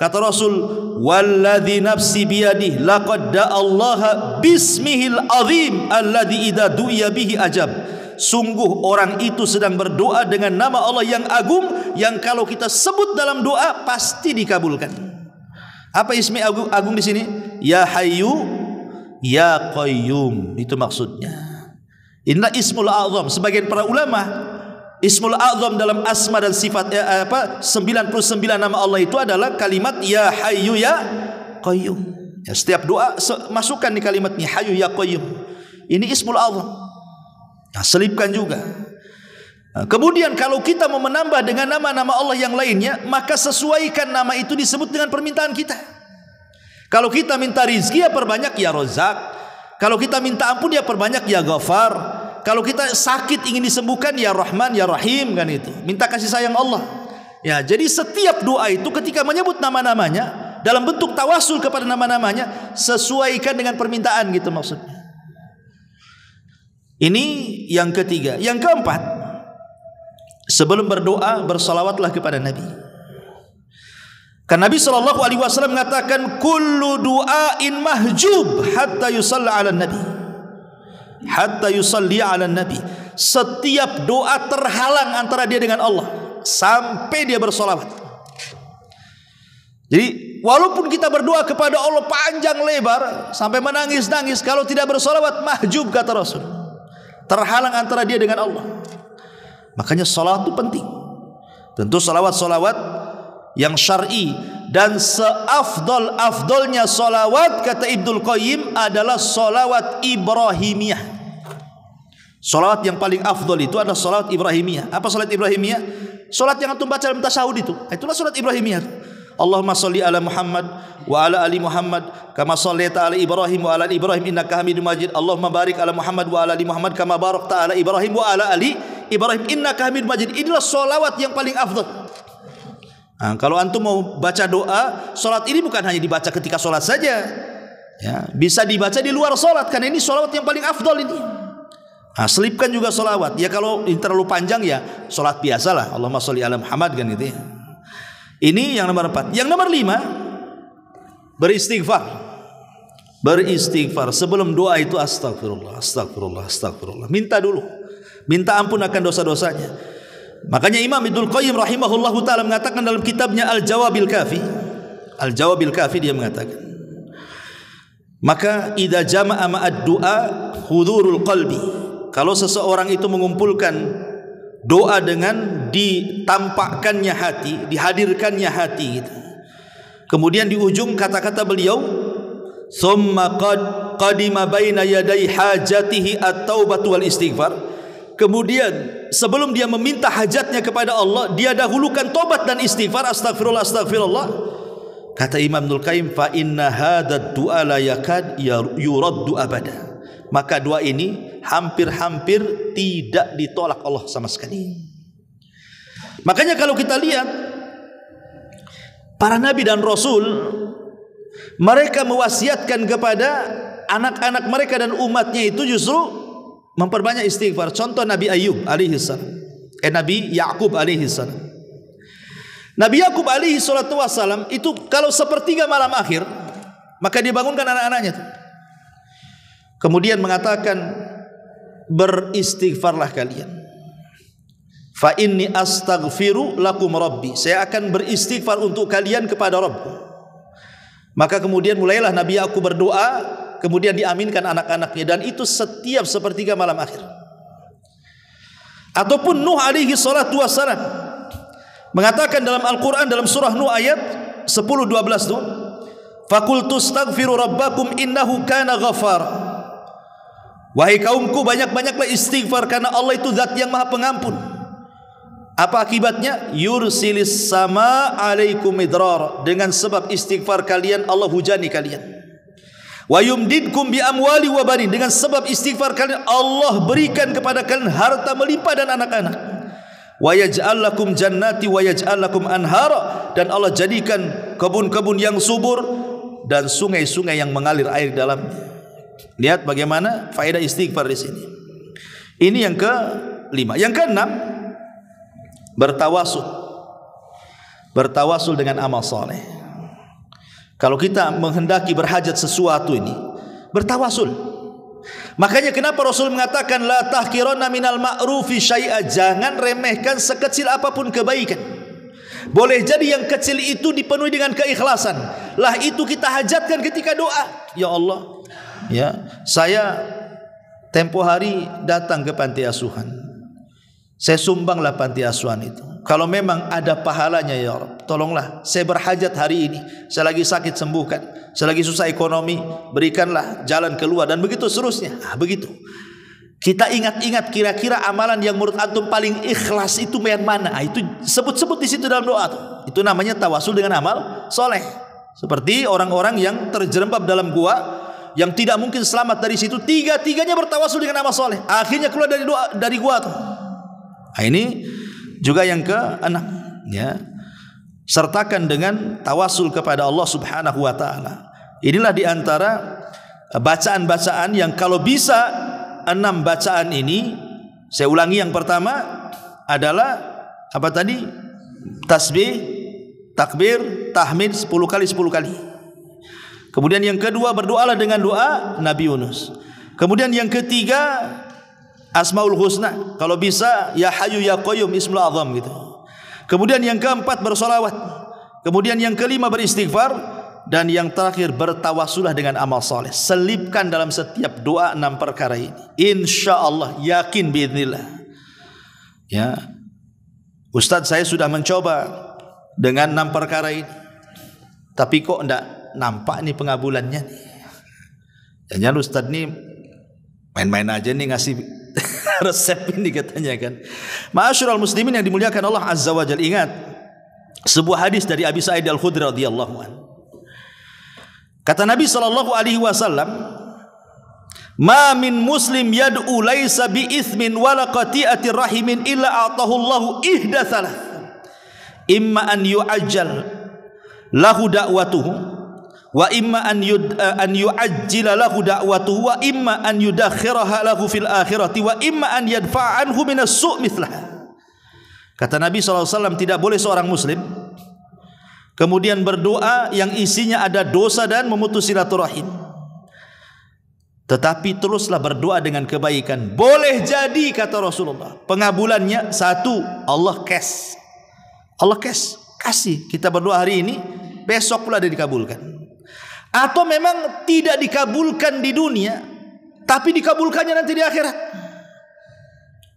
Kata Rasul, "Walladzi nafsi biyadihi laqad da'allaha bismihil azim alladzi idza du'iya bihi ajab." Sungguh orang itu sedang berdoa dengan nama Allah yang agung, yang kalau kita sebut dalam doa pasti dikabulkan. Apa ismi agung di sini? Ya Hayyu Ya Qayyum, itu maksudnya. Inilah Ismul A'zam. Sebagian para ulama, Ismul A'zam dalam asma dan sifat 99 nama Allah itu adalah kalimat Ya Hayyu Ya Qayyum. Ya, setiap doa masukkan di kalimat Ya Hayyu Ya Qayyum. Ini Ismul A'zam. Nah, selipkan juga. Nah, kemudian kalau kita mau menambah dengan nama-nama Allah yang lainnya, maka sesuaikan nama itu disebut dengan permintaan kita. Kalau kita minta rizki, ya perbanyak Ya Razak. Kalau kita minta ampun, ya perbanyak Ya Ghafar. Kalau kita sakit ingin disembuhkan, Ya Rahman Ya Rahim, kan itu. Minta kasih sayang Allah. Ya, jadi setiap doa itu ketika menyebut nama-namanya dalam bentuk tawasul kepada nama-namanya, sesuaikan dengan permintaan gitu maksudnya. Ini yang ketiga. Yang keempat, sebelum berdoa bersalawatlah kepada Nabi. Karena Nabi SAW mengatakan, kullu du'ain mahjub hatta yusalli ala nabi, hatta yusalli ala nabi. Setiap doa terhalang antara dia dengan Allah sampai dia bersalawat. Jadi walaupun kita berdoa kepada Allah panjang lebar sampai menangis-nangis, kalau tidak bersalawat mahjub, kata Rasul, terhalang antara dia dengan Allah. Makanya salat itu penting. Tentu salawat-salawat yang syar'i, dan seafdol-afdolnya salawat, kata Ibnul Qayyim, adalah salawat Ibrahimiyah. Salawat yang paling afdol itu adalah salawat Ibrahimiyah. Apa salat Ibrahimiyah? Salat yang antum baca dalam tasyahud itu. Itulah salat Ibrahimiyah. Allahumma sholli ala Muhammad wa ala ali Muhammad kama shallaita ala Ibrahim wa ala ali Ibrahim innaka Hamidum Majid. Allahumma barik ala Muhammad wa ala ali Muhammad kama barakta ala Ibrahim wa ala ali Ibrahim innaka Hamidum Majid. Inilah salawat yang paling afdal. Nah, kalau antum mau baca doa, salat ini bukan hanya dibaca ketika salat saja, ya, bisa dibaca di luar salat, karena ini salawat yang paling afdal ini. Nah, selipkan juga salawat. Ya kalau ini terlalu panjang, ya salat biasalah, Allahumma sholli ala Muhammad, kan gitu ya. Ini yang nomor 4. Yang nomor 5, beristighfar. Beristighfar sebelum doa itu astagfirullah, astagfirullah, astagfirullah. Minta dulu, minta ampun akan dosa-dosanya. Makanya Imam Ibnul Qayyim rahimahullahu ta'ala mengatakan dalam kitabnya Al-Jawabil Kafi, Al-Jawabil Kafi, dia mengatakan, maka idza jama'a ma'ad du'a hudurul qalbi, kalau seseorang itu mengumpulkan doa dengan ditampakkannya hati, dihadirkannya hati gitu. Kemudian di ujung kata-kata beliau, thumma qadima baina yaday hajatihi at-taubatu wal istighfar. Kemudian sebelum dia meminta hajatnya kepada Allah, dia dahulukan tobat dan istighfar, astagfirullah, astagfirullah. Kata Imam Ibnul Qayyim, fa inna hadzal du'a la yakad yuraddu abada. Maka doa ini hampir-hampir tidak ditolak Allah sama sekali. Makanya kalau kita lihat para nabi dan rasul, mereka mewasiatkan kepada anak-anak mereka dan umatnya itu justru memperbanyak istighfar. Contoh Nabi Ayub alaihi salam, Nabi Yakub alaihi salam. Nabi Yakub alaihi salatu wassalam itu kalau sepertiga malam akhir, maka dia bangunkan anak-anaknya. Kemudian mengatakan, beristighfarlah kalian. Fa inni astaghfiru lakum rabbi. Saya akan beristighfar untuk kalian kepada Rabb. Maka kemudian mulailah Nabi Yakub berdoa, kemudian diaminkan anak-anaknya, dan itu setiap sepertiga malam akhir. Ataupun Nuh alaihi salatu wassalam mengatakan dalam Al-Quran, dalam surah Nuh ayat 10-12 itu, faqultu astaghfiru rabbakum innahu kana ghafara. Wahai kaumku, banyak-banyaklah istighfar karena Allah itu zat yang maha pengampun. Apa akibatnya? Yursilis sama alaikum midrar. Dengan sebab istighfar kalian Allah hujani kalian. Wa yumdidkum bi amwali wa banin. Dengan sebab istighfar kalian Allah berikan kepada kalian harta melimpah dan anak-anak. Wa yaj'al lakum jannati wa yaj'al lakum anhara. Dan Allah jadikan kebun-kebun yang subur dan sungai-sungai yang mengalir air dalamnya. Lihat bagaimana faedah istighfar di sini. Ini yang ke-5. Yang ke-6, bertawasul. Bertawasul dengan amal saleh. Kalau kita menghendaki berhajat sesuatu ini, bertawasul. Makanya kenapa Rasul mengatakan la tahqiranna minal ma'rufi syai'a, jangan remehkan sekecil apapun kebaikan. Boleh jadi yang kecil itu dipenuhi dengan keikhlasan, lah itu kita hajatkan ketika doa. Ya Allah, ya, saya tempo hari datang ke panti asuhan, saya sumbanglah panti asuhan itu. Kalau memang ada pahalanya ya Rabb, tolonglah saya berhajat hari ini, saya lagi sakit sembuhkan, saya lagi susah ekonomi, berikanlah jalan keluar, dan begitu seterusnya. Begitu. Kita ingat-ingat kira-kira amalan yang menurut antum paling ikhlas itu yang mana? Itu sebut-sebut di situ dalam doa tuh. Itu namanya tawasul dengan amal soleh. Seperti orang-orang yang terjerembab dalam gua, yang tidak mungkin selamat dari situ, tiga-tiganya bertawasul dengan amal soleh, akhirnya keluar dari gua tuh. Ini juga yang keenam, ya, sertakan dengan tawasul kepada Allah Subhanahu wa taala. Inilah diantara bacaan-bacaan yang kalau bisa 6 bacaan ini, saya ulangi, yang pertama adalah apa tadi? Tasbih, takbir, tahmid 10 kali 10 kali. Kemudian yang kedua, berdoalah dengan doa Nabi Yunus. Kemudian yang ketiga, Asmaul Husna, kalau bisa ya Hayyu ya Qayyum Ismul Azam gitu. Kemudian yang keempat, bersolawat. Kemudian yang kelima, beristighfar. Dan yang terakhir, bertawasulah dengan amal soleh. Selipkan dalam setiap doa 6 perkara ini. Insya Allah, yakin biidznillah. Ya, Ustadz, saya sudah mencoba dengan 6 perkara ini, tapi kok enggak nampak nih pengabulannya nih. Jangan Ustadz nih main-main aja nih ngasih resep ini katanya kan. Ma'asyiral muslimin yang dimuliakan Allah Azza wa Jalla, ingat sebuah hadis dari Abi Sa'id Al-Khudri radhiyallahu anhu. Kata Nabi sallallahu alaihi wasallam, "Ma min muslim yad'u laisa bi itsmin wala qati'ati rahimin illa a'tahu Allahu ihda thalath. Imma an yu'ajjal lahu da'watuhu wa imma an yu'ajjila lahu da'watuhu wa imma an yudakhiraha lahu fil akhirati wa imma an yadfa'a anhu minas su' mithlaha." Kata Nabi sallallahu alaihi wasallam, tidak boleh seorang muslim kemudian berdoa yang isinya ada dosa dan memutus silaturahim, tetapi teruslah berdoa dengan kebaikan. Boleh jadi, kata Rasulullah, pengabulannya satu, Allah kasih kita berdoa hari ini, besok pula dikabulkan. Atau memang tidak dikabulkan di dunia, tapi dikabulkannya nanti di akhirat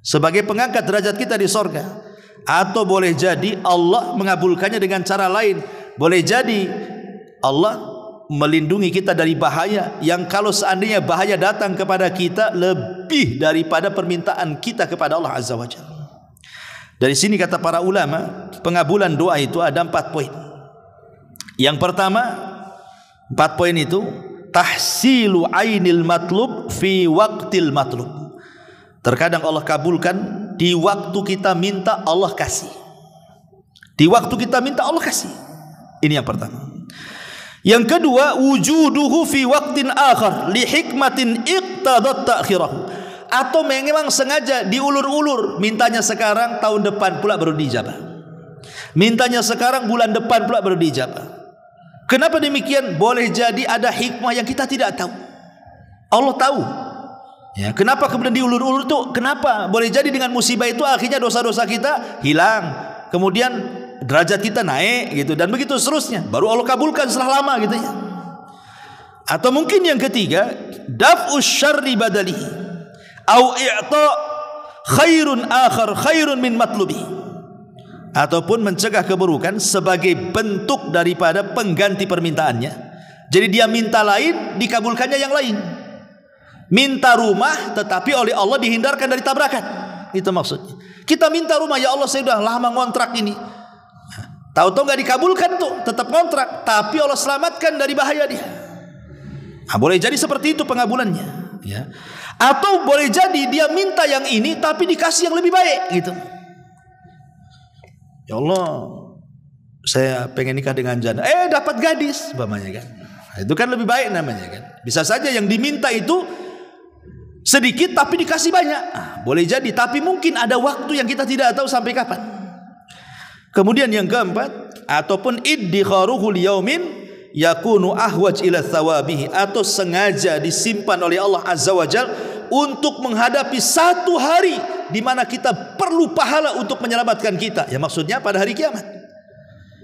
sebagai pengangkat derajat kita di sorga. Atau boleh jadi Allah mengabulkannya dengan cara lain. Boleh jadi Allah melindungi kita dari bahaya yang kalau seandainya bahaya datang kepada kita lebih daripada permintaan kita kepada Allah Azza wa Jalla. Dari sini kata para ulama, pengabulan doa itu ada 4 poin. Yang pertama, 4 poin itu tahsilu ainil matlub fi waqtil matlub. Terkadang Allah kabulkan di waktu kita minta, Allah kasih. Di waktu kita minta, Allah kasih. Ini yang pertama. Yang kedua, wujuduhu fi waqtin akhar li hikmatin iqtadat ta'khirahu. Atau memang sengaja diulur-ulur, mintanya sekarang, tahun depan pula baru dijabah. Mintanya sekarang, bulan depan pula baru dijabah. Kenapa demikian? Boleh jadi ada hikmah yang kita tidak tahu. Allah tahu. Ya, kenapa kemudian diulur-ulur itu? Kenapa? Boleh jadi dengan musibah itu akhirnya dosa-dosa kita hilang, kemudian derajat kita naik gitu, dan begitu seterusnya. Baru Allah kabulkan setelah lama gitu ya. Atau mungkin yang ketiga, daf'us syarri badalihi au i'ta khairun akhar khairun min matlubi. Ataupun mencegah keburukan sebagai bentuk daripada pengganti permintaannya. Jadi dia minta lain, dikabulkannya yang lain. Minta rumah tetapi oleh Allah dihindarkan dari tabrakan. Itu maksudnya. Kita minta rumah, ya Allah saya sudah lama ngontrak ini, tahu-tahu nggak dikabulkan tuh, tetap kontrak, tapi Allah selamatkan dari bahaya dia. Boleh jadi seperti itu pengabulannya, ya. Atau boleh jadi dia minta yang ini tapi dikasih yang lebih baik gitu. Ya Allah, saya pengen nikah dengan janda, dapat gadis, umpamanya kan. Itu kan lebih baik namanya kan. Bisa saja yang diminta itu sedikit tapi dikasih banyak. Boleh jadi, tapi mungkin ada waktu yang kita tidak tahu sampai kapan. Kemudian yang keempat, ataupun iddikharuhu liyaumin yakunu ahwaj ila thawabihi, atau sengaja disimpan oleh Allah Azza wa Jal untuk menghadapi satu hari di mana kita perlu pahala untuk menyelamatkan kita. Ya, maksudnya pada hari kiamat.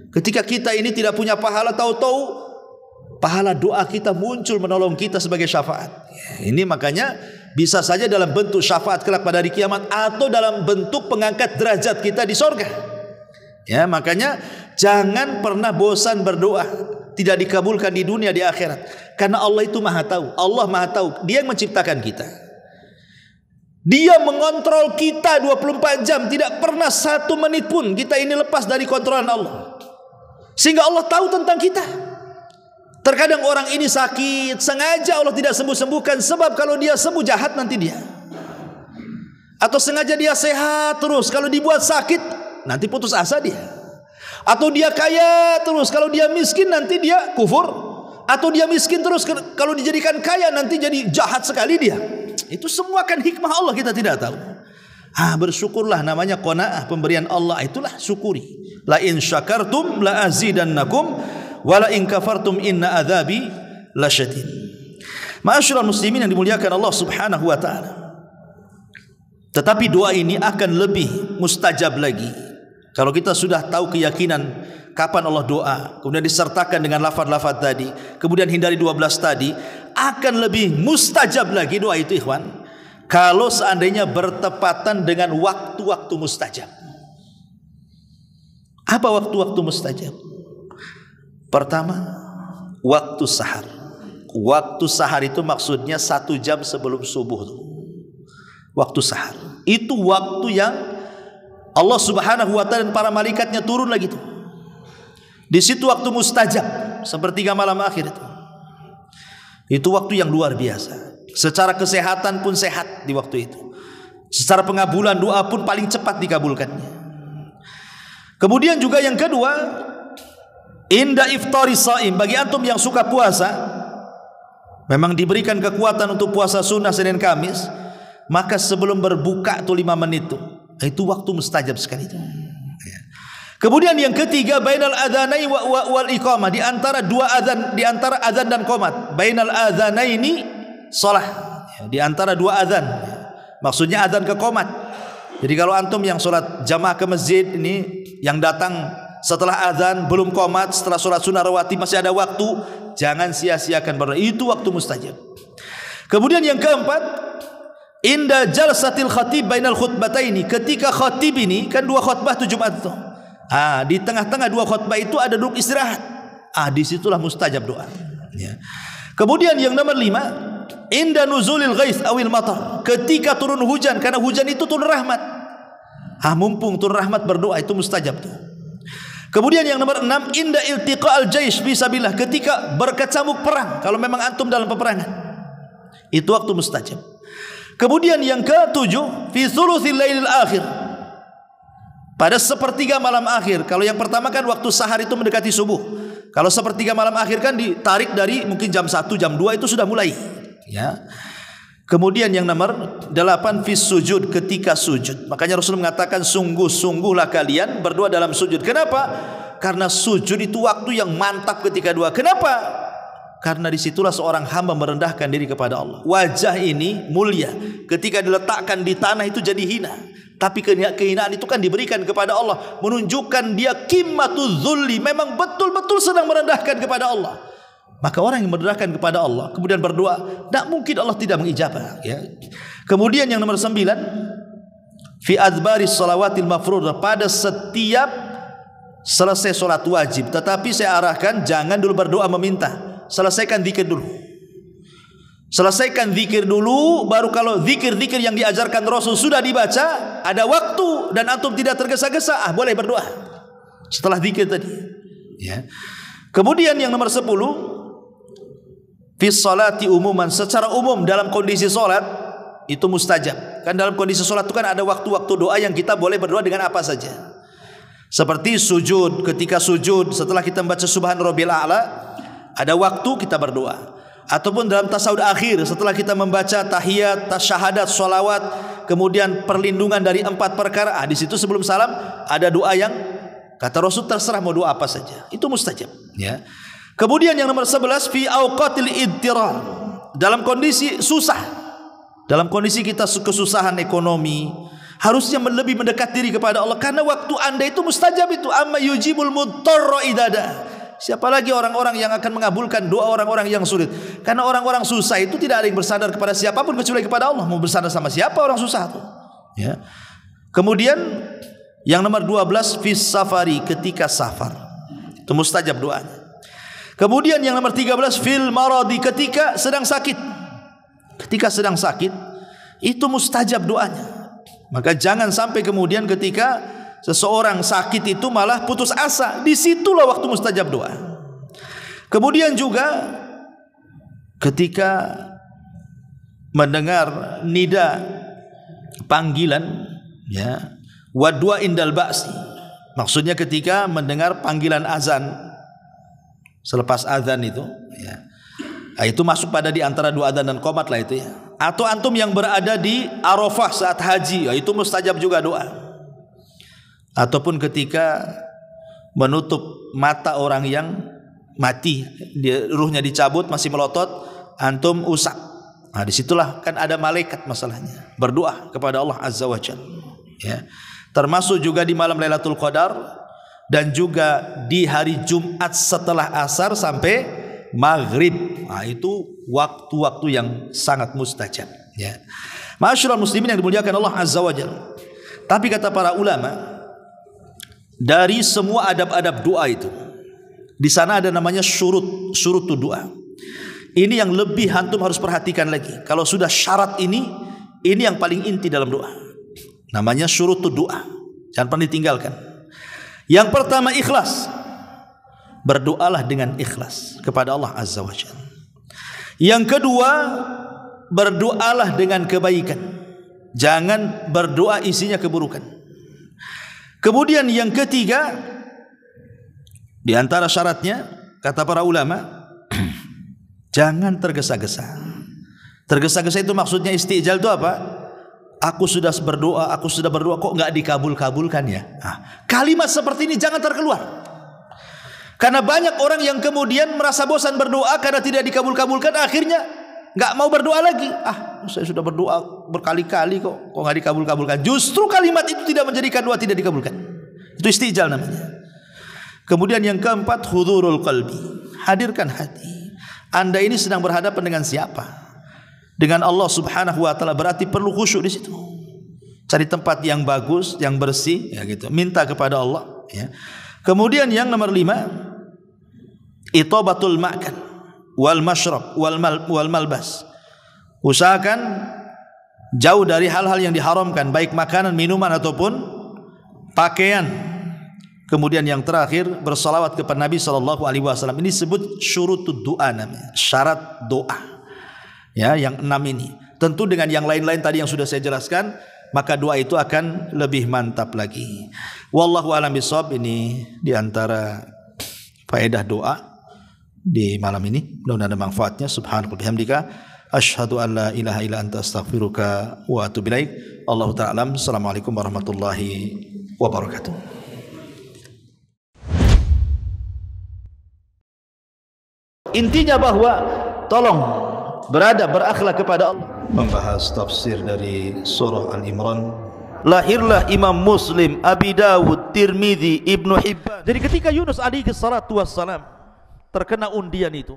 Ketika kita ini tidak punya pahala, tahu-tahu pahala doa kita muncul menolong kita sebagai syafaat. Ya, ini makanya bisa saja dalam bentuk syafaat kelak pada hari kiamat, atau dalam bentuk pengangkat derajat kita di sorga. Ya, makanya jangan pernah bosan berdoa. Tidak dikabulkan di dunia, di akhirat. Karena Allah itu maha tahu. Allah maha tahu. Dia yang menciptakan kita. Dia mengontrol kita 24 jam. Tidak pernah 1 menit pun kita ini lepas dari kontrolan Allah. Sehingga Allah tahu tentang kita. Terkadang orang ini sakit, sengaja Allah tidak sembuh-sembuhkan, sebab kalau dia sembuh jahat nanti dia. Atau sengaja dia sehat terus, kalau dibuat sakit nanti putus asa dia. Atau dia kaya terus, kalau dia miskin nanti dia kufur. Atau dia miskin terus, kalau dijadikan kaya nanti jadi jahat sekali dia. Itu semua kan hikmah Allah, kita tidak tahu. Bersyukurlah, namanya qanaah, pemberian Allah, itulah syukuri. La in syakartum la azidannakum wala in kafartum inna adzabi lasyadid. Ma'asyiral muslimin yang dimuliakan Allah Subhanahu wa taala. Tetapi doa ini akan lebih mustajab lagi kalau kita sudah tahu keyakinan kapan Allah doa, kemudian disertakan dengan lafaz-lafaz tadi, kemudian hindari 12 tadi, akan lebih mustajab lagi doa itu, ikhwan, kalau seandainya bertepatan dengan waktu-waktu mustajab. Apa waktu-waktu mustajab? Pertama, waktu sahar. Waktu sahar itu maksudnya 1 jam sebelum subuh. Waktu sahar itu waktu yang Allah Subhanahu wa taala dan para malaikatnya turun lagi tuh. Di situ waktu mustajab, sepertiga malam akhir itu. Itu waktu yang luar biasa. Secara kesehatan pun sehat di waktu itu. Secara pengabulan doa pun paling cepat dikabulkannya. Kemudian juga yang kedua, inda iftari shaim, bagi antum yang suka puasa, memang diberikan kekuatan untuk puasa sunnah Senin Kamis, maka sebelum berbuka tuh 5 menit itu waktu mustajab sekali itu. Kemudian yang ketiga, bainal adzanaini wal iqamah, di antara dua azan, di antara azan dan qomat. Bainal adzanaini shalah, di antara dua azan. Maksudnya azan ke qomat. Jadi kalau antum yang sholat jamaah ke masjid ini, yang datang setelah azan belum qomat, setelah sholat sunnah rawatib masih ada waktu, jangan sia-siakan berdoa. Itu waktu mustajab. Kemudian yang keempat, inda jalsatil khatib bainal khutbataini, ketika khatib ini kan 2 khutbah tuh Jumat itu. Di tengah-tengah 2 khutbah itu ada duduk istirahat. Disitulah mustajab doa. Ya. Kemudian yang nomor 5, inda nuzulil ghais awil matar, ketika turun hujan, karena hujan itu turun rahmat. Mumpung turun rahmat berdoa, itu mustajab tuh. Kemudian yang nomor 6, inda iltiqa'al jaish fisabilillah, ketika berkecamuk perang, kalau memang antum dalam peperangan, itu waktu mustajab. Kemudian yang ke-7, fi thuluthil lailil akhir, pada sepertiga malam akhir. Kalau yang pertama kan waktu sahar itu mendekati subuh. Kalau sepertiga malam akhir kan ditarik dari mungkin jam 1, jam 2 itu sudah mulai. Ya. Kemudian yang nomor 8, fis sujud, ketika sujud. Makanya Rasul mengatakan sungguh-sungguhlah kalian berdoa dalam sujud. Kenapa? Karena sujud itu waktu yang mantap ketika doa. Kenapa? Karena disitulah seorang hamba merendahkan diri kepada Allah. Wajah ini mulia, ketika diletakkan di tanah itu jadi hina. Tapi kehinaan itu kan diberikan kepada Allah, menunjukkan dia qimmatuz zulli, memang betul-betul sedang merendahkan kepada Allah. Maka orang yang merendahkan kepada Allah kemudian berdoa, tidak mungkin Allah tidak mengijabah. Ya. Kemudian yang nomor 9, fi adbaris shalawatil mafruḍah, pada setiap selesai sholat wajib. Tetapi saya arahkan jangan dulu berdoa meminta, selesaikan zikir dulu. Selesaikan zikir dulu, baru kalau zikir-zikir yang diajarkan Rasul sudah dibaca, ada waktu dan antum tidak tergesa-gesa, boleh berdoa setelah zikir tadi. Ya. Kemudian yang nomor 10, fi sholati umuman, secara umum dalam kondisi sholat itu mustajab. Kan dalam kondisi sholat itu kan ada waktu-waktu doa yang kita boleh berdoa dengan apa saja. Seperti sujud, ketika sujud setelah kita membaca subhan rabbil a'la, ada waktu kita berdoa. Ataupun dalam tasawuf akhir setelah kita membaca tahiyat, tasyahadat, sholawat, kemudian perlindungan dari 4 perkara, di situ sebelum salam ada doa yang kata Rasul terserah mau doa apa saja, itu mustajab. Ya. Kemudian yang nomor 11, fi auqatil idtirar, dalam kondisi susah, dalam kondisi kita kesusahan ekonomi, harusnya lebih mendekat diri kepada Allah, karena waktu Anda itu mustajab itu. Amma yujibul mudtarra idada. Siapa lagi orang-orang yang akan mengabulkan doa orang-orang yang sulit? Karena orang-orang susah itu tidak ada yang bersandar kepada siapapun kecuali kepada Allah. Mau bersandar sama siapa orang susah itu? Ya. Kemudian yang nomor 12, fis safari, ketika safar, itu mustajab doanya. Kemudian yang nomor 13, fil maradi, ketika sedang sakit. Ketika sedang sakit itu mustajab doanya. Maka jangan sampai kemudian ketika seseorang sakit itu malah putus asa. Disitulah waktu mustajab doa. Kemudian juga ketika mendengar nida, panggilan, ya, wa du'a indal ba'si, maksudnya ketika mendengar panggilan azan, selepas azan itu, ya, itu masuk pada di antara dua azan dan qomat lah itu, ya. Atau antum yang berada di Arafah saat haji, ya, itu mustajab juga doa. Ataupun ketika menutup mata orang yang mati, ruhnya dicabut masih melotot, antum usap. Nah, disitulah kan ada malaikat masalahnya, berdoa kepada Allah Azza wa Jalla, ya. Termasuk juga di malam Lailatul Qadar dan juga di hari Jumat setelah asar sampai maghrib. Nah, itu waktu-waktu yang sangat mustajab, ya. Ma'asyiral muslimin yang dimuliakan Allah Azza wa Jalla. Tapi kata para ulama, dari semua adab-adab doa itu, di sana ada namanya syurut doa. Ini yang lebih antum harus perhatikan lagi. Kalau sudah syarat ini yang paling inti dalam doa. Namanya syurut doa. Jangan pernah ditinggalkan. Yang pertama, ikhlas. Berdoalah dengan ikhlas kepada Allah Azza wa Jalla. Yang kedua, berdoalah dengan kebaikan. Jangan berdoa isinya keburukan. Kemudian yang ketiga, di antara syaratnya kata para ulama, jangan tergesa-gesa. Tergesa-gesa itu maksudnya istijal itu apa? Aku sudah berdoa kok nggak dikabul-kabulkan ya. Nah, kalimat seperti ini jangan terkeluar. Karena banyak orang yang kemudian merasa bosan berdoa karena tidak dikabul-kabulkan, akhirnya nggak mau berdoa lagi. Saya sudah berdoa berkali-kali kok nggak dikabul-kabulkan. Justru kalimat itu tidak menjadikan doa tidak dikabulkan. Itu istijal namanya. Kemudian yang keempat, hudurul qalbi. Hadirkan hati. Anda ini sedang berhadapan dengan siapa? Dengan Allah Subhanahu wa taala, berarti perlu khusyuk di situ. Cari tempat yang bagus, yang bersih, ya gitu. Minta kepada Allah, ya. Kemudian yang nomor 5, itobatul ma'kan wal mashrab wal malbas. Usahakan jauh dari hal-hal yang diharamkan, baik makanan, minuman ataupun pakaian. Kemudian yang terakhir, bersalawat kepada Nabi SAW. Ini disebut syurutud doa namanya, syarat doa. Ya, yang 6 ini. Tentu dengan yang lain-lain tadi yang sudah saya jelaskan, maka doa itu akan lebih mantap lagi. Wallahu a'lam bishawab. Ini diantara faedah doa di malam ini. Mudah-mudahan ada manfaatnya. Subhanallah bihamdika, asyhadu an la ilaha illa anta astaghfiruka wa atubu ilaik. Allahu ta'ala alam. Assalamualaikum warahmatullahi wabarakatuh. Intinya bahwa tolong berakhlak kepada Allah. Membahas tafsir dari surah Al-Imran. Lahirlah Imam Muslim, Abi Dawud, Tirmidzi, Ibnu Hibban. Jadi ketika Yunus alaihi salatu wassalam terkena undian itu,